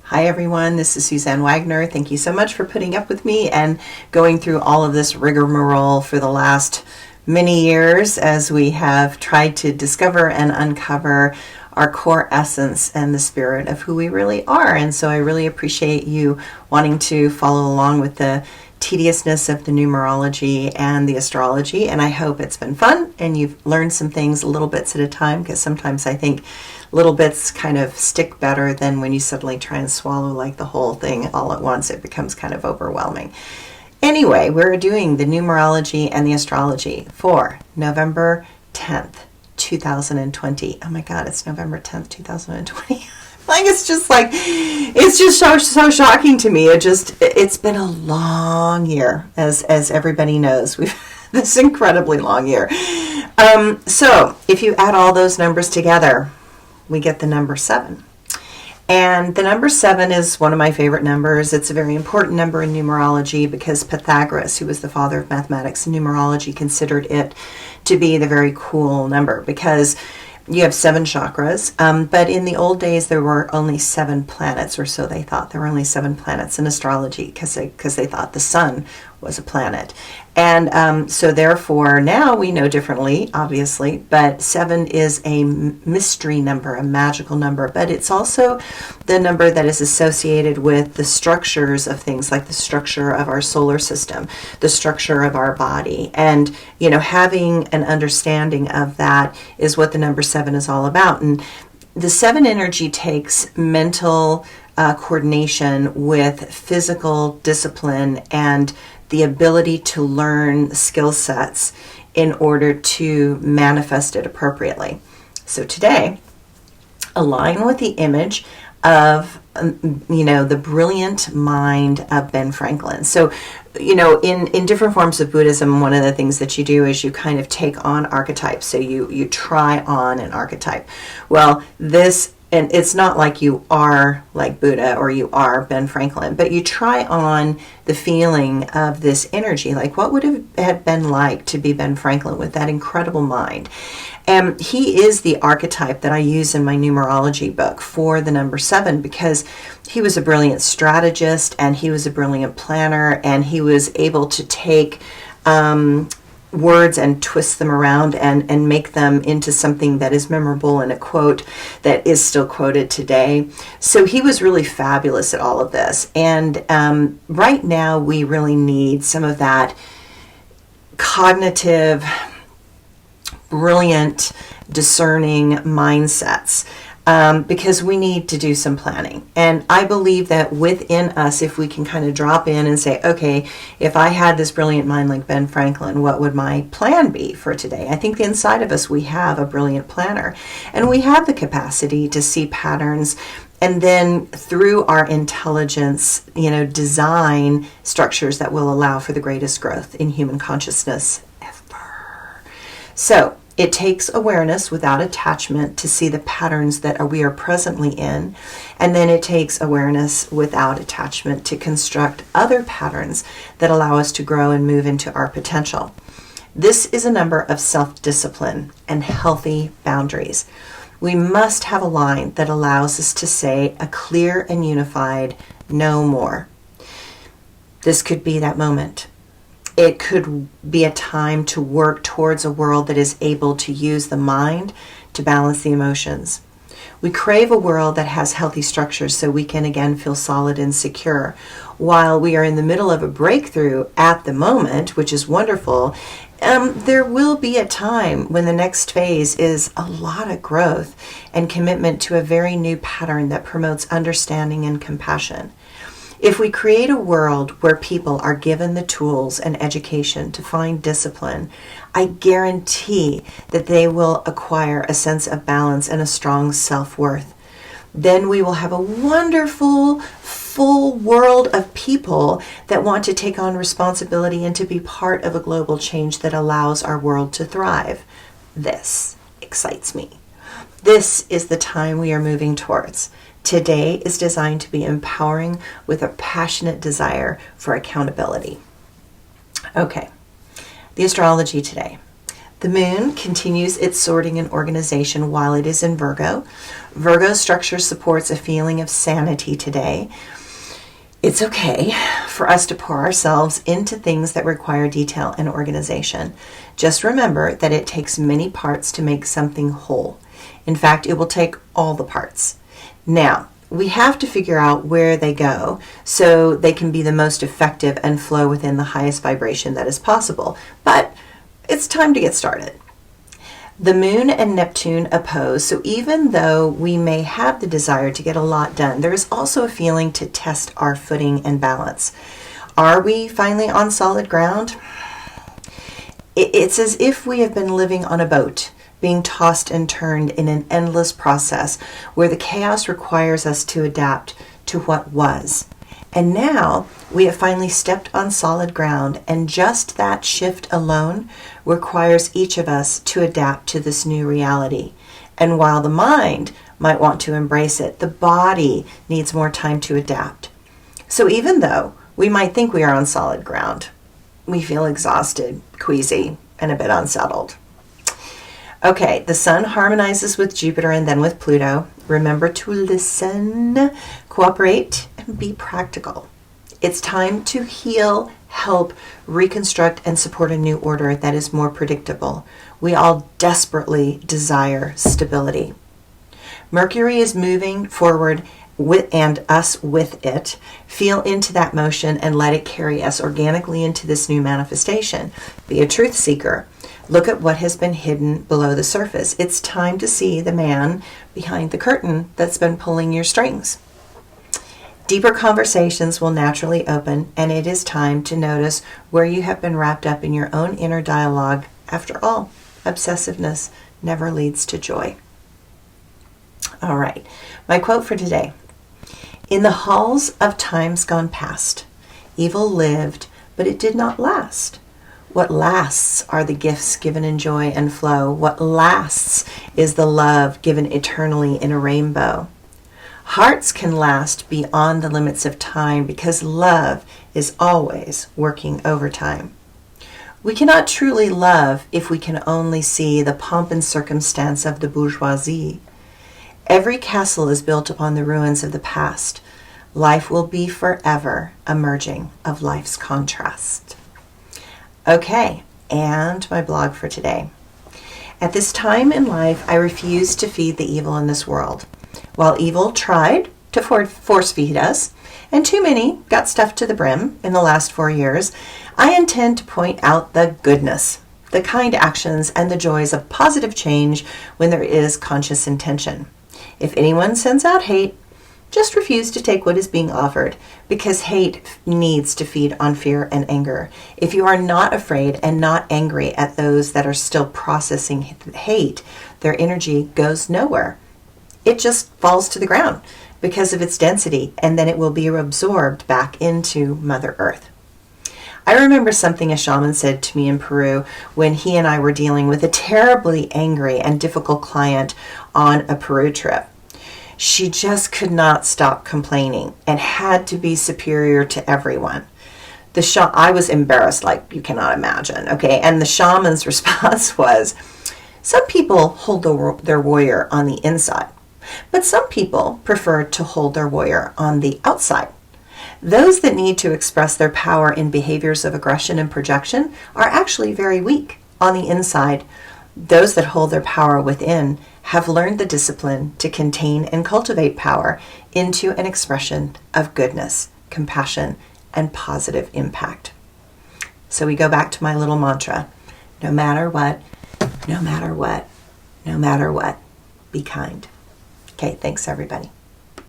Hi everyone, this is Suzanne Wagner. Thank you so much for putting up with me and going through all of this rigmarole for the last many years as we have tried to discover and uncover our core essence and the spirit of who we really are. And so I really appreciate you wanting to follow along with the tediousness of the numerology and the astrology, and I hope it's been fun and you've learned some things little bits at a time, because sometimes I think little bits kind of stick better than when you suddenly try and swallow like the whole thing all at once. It becomes kind of overwhelming. Anyway, we're doing the numerology and the astrology for November 10th, 2020. Oh my God, it's November 10th, 2020. Like, it's just so shocking to me. It's been a long year, as everybody knows. We've this incredibly long year. So if you add all those numbers together, we get the number 7. And the number 7 is one of my favorite numbers. It's a very important number in numerology because Pythagoras, who was the father of mathematics and numerology, considered it to be the very cool number because you have 7 chakras, but in the old days there were only 7 planets, or so they thought. There were only 7 planets in astrology because they thought the sun was a planet. And so therefore now we know differently, obviously, but 7 is a mystery number, a magical number, but it's also the number that is associated with the structures of things, like the structure of our solar system, the structure of our body. And, you know, having an understanding of that is what the number 7 is all about. And the 7 energy takes mental coordination with physical discipline and the ability to learn skill sets in order to manifest it appropriately. So today, align with the image of, the brilliant mind of Ben Franklin. So, in different forms of Buddhism, one of the things that you do is you kind of take on archetypes. So you try on an archetype. Well, and it's not like you are like Buddha or you are Ben Franklin, but you try on the feeling of this energy. Like, what would it have been like to be Ben Franklin with that incredible mind? And he is the archetype that I use in my numerology book for the number 7 because he was a brilliant strategist and he was a brilliant planner, and he was able to take words and twist them around and make them into something that is memorable in a quote that is still quoted today. So he was really fabulous at all of this. And right now we really need some of that cognitive, brilliant, discerning mindsets. Because we need to do some planning. And I believe that within us, if we can kind of drop in and say, okay, if I had this brilliant mind like Ben Franklin, what would my plan be for today? I think inside of us, we have a brilliant planner, and we have the capacity to see patterns, and then through our intelligence, design structures that will allow for the greatest growth in human consciousness ever. So, it takes awareness without attachment to see the patterns that we are presently in, and then it takes awareness without attachment to construct other patterns that allow us to grow and move into our potential. This is a number of self-discipline and healthy boundaries. We must have a line that allows us to say a clear and unified no more. This could be that moment. It could be a time to work towards a world that is able to use the mind to balance the emotions. We crave a world that has healthy structures so we can again feel solid and secure. While we are in the middle of a breakthrough at the moment, which is wonderful, there will be a time when the next phase is a lot of growth and commitment to a very new pattern that promotes understanding and compassion. If we create a world where people are given the tools and education to find discipline, I guarantee that they will acquire a sense of balance and a strong self-worth. Then we will have a wonderful, full world of people that want to take on responsibility and to be part of a global change that allows our world to thrive. This excites me. This is the time we are moving towards. Today is designed to be empowering with a passionate desire for accountability. Okay, the astrology today. The moon continues its sorting and organization while it is in Virgo. Virgo structure supports a feeling of sanity today. It's okay for us to pour ourselves into things that require detail and organization. Just remember that it takes many parts to make something whole. In fact, it will take all the parts. Now, we have to figure out where they go so they can be the most effective and flow within the highest vibration that is possible. But it's time to get started. The moon and Neptune oppose, so even though we may have the desire to get a lot done, there is also a feeling to test our footing and balance. Are we finally on solid ground? It's as if we have been living on a boat, being tossed and turned in an endless process where the chaos requires us to adapt to what was. And now we have finally stepped on solid ground, and just that shift alone requires each of us to adapt to this new reality. And while the mind might want to embrace it, the body needs more time to adapt. So even though we might think we are on solid ground, we feel exhausted, queasy, and a bit unsettled. Okay, the sun harmonizes with Jupiter and then with Pluto. Remember to listen, cooperate, and be practical. It's time to heal, help, reconstruct, and support a new order that is more predictable. We all desperately desire stability. Mercury is moving forward and us with it. Feel into that motion and let it carry us organically into this new manifestation. Be a truth seeker. Look at what has been hidden below the surface. It's time to see the man behind the curtain that's been pulling your strings. Deeper conversations will naturally open, and it is time to notice where you have been wrapped up in your own inner dialogue. After all, obsessiveness never leads to joy. All right, my quote for today. In the halls of times gone past, evil lived, but it did not last. What lasts are the gifts given in joy and flow. What lasts is the love given eternally in a rainbow. Hearts can last beyond the limits of time because love is always working overtime. We cannot truly love if we can only see the pomp and circumstance of the bourgeoisie. Every castle is built upon the ruins of the past. Life will be forever a merging of life's contrast. Okay, and my blog for today. At this time in life, I refuse to feed the evil in this world. While evil tried to force feed us, and too many got stuffed to the brim in the last 4 years, I intend to point out the goodness, the kind actions, and the joys of positive change when there is conscious intention. If anyone sends out hate, just refuse to take what is being offered, because hate needs to feed on fear and anger. If you are not afraid and not angry at those that are still processing hate, their energy goes nowhere. It just falls to the ground because of its density, and then it will be absorbed back into Mother Earth. I remember something a shaman said to me in Peru when he and I were dealing with a terribly angry and difficult client on a Peru trip. She just could not stop complaining and had to be superior to everyone. I was embarrassed like you cannot imagine, okay? And the shaman's response was, some people hold their warrior on the inside, but some people prefer to hold their warrior on the outside. Those that need to express their power in behaviors of aggression and projection are actually very weak on the inside. Those that hold their power within have learned the discipline to contain and cultivate power into an expression of goodness, compassion, and positive impact. So we go back to my little mantra. No matter what, no matter what, no matter what, be kind. Okay, thanks everybody.